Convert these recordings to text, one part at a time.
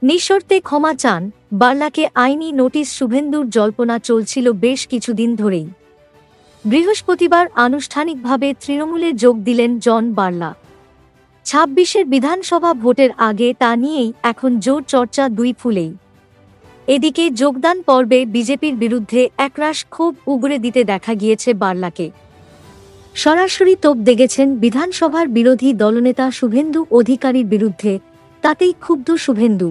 নিঃশর্তে ক্ষমা চান বার্লাকে আইনি নোটিশ। শুভেন্দুর জল্পনা চলছিল বেশ কিছুদিন ধরেই। বৃহস্পতিবার আনুষ্ঠানিকভাবে তৃণমূলে যোগ দিলেন জন বার্লা। ২৬-এর বিধানসভা ভোটের আগে তা নিয়েই এখন জোর চর্চা দুই ফুলেই। এদিকে যোগদান পর্বে বিজেপির বিরুদ্ধে একরাশ ক্ষোভ উগরে দিতে দেখা গিয়েছে বার্লাকে। সরাসরি তোপ দেগেছেন বিধানসভার বিরোধী দলনেতা শুভেন্দু অধিকারীর বিরুদ্ধে, তাতেই ক্ষুব্ধ শুভেন্দু।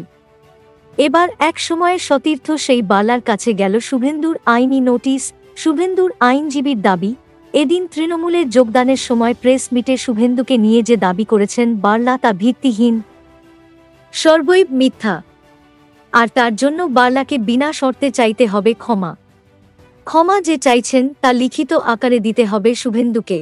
এবার এক সময়ে সতীর্থ সেই বার্লার কাছে গেল শুভেন্দুর আইনি নোটিশ। শুভেন্দুর আইনজীবীর দাবি, এদিন তৃণমূলে যোগদানের সময় প্রেস মিটে শুভেন্দুকে নিয়ে যে দাবি করেছেন বার্লা তা ভিত্তিহীন, সর্বৈব মিথ্যা। আর তার জন্য বার্লাকে বিনা শর্তে চাইতে হবে ক্ষমা। ক্ষমা যে চাইছেন তা লিখিত আকারে দিতে হবে শুভেন্দুকে।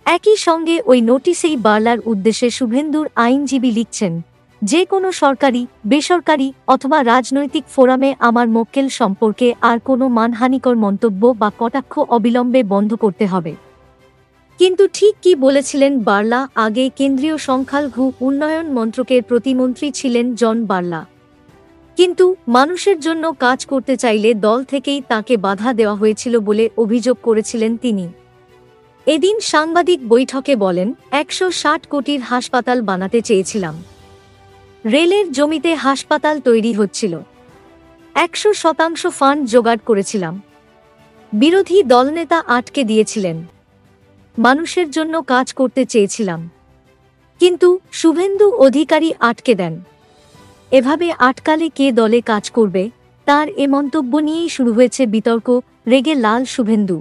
একই সঙ্গে ওই নোটিশেই বার্লার উদ্দেশ্যে শুভেন্দুর আইনজীবী লিখছেন, যে কোনো সরকারি, বেসরকারি অথবা রাজনৈতিক ফোরামে আমার মক্কেল সম্পর্কে আর কোনো মানহানিকর মন্তব্য বা কটাক্ষ অবিলম্বে বন্ধ করতে হবে। কিন্তু ঠিক কি বলেছিলেন বার্লা? আগে কেন্দ্রীয় সংখ্যালঘু উন্নয়ন মন্ত্রকের প্রতিমন্ত্রী ছিলেন জন বার্লা, কিন্তু মানুষের জন্য কাজ করতে চাইলে দল থেকেই তাকে বাধা দেওয়া হয়েছিল বলে অভিযোগ করেছিলেন তিনি। এদিন সাংবাদিক বৈঠকে বলেন, ১৬০ কোটির হাসপাতাল বানাতে চেয়েছিলাম। রেলের জমিতে হাসপাতাল তৈরি হচ্ছিল। ১০০% ফান্ড জোগাড় করেছিলাম। বিরোধী দলনেতা আটকে দিয়েছিলেন। মানুষের জন্য কাজ করতে চেয়েছিলাম, কিন্তু শুভেন্দু অধিকারী আটকে দেন। এভাবে আটকালে কে দলে কাজ করবে? তার এ মন্তব্য নিয়েই শুরু হয়েছে বিতর্ক। রেগে লাল শুভেন্দু।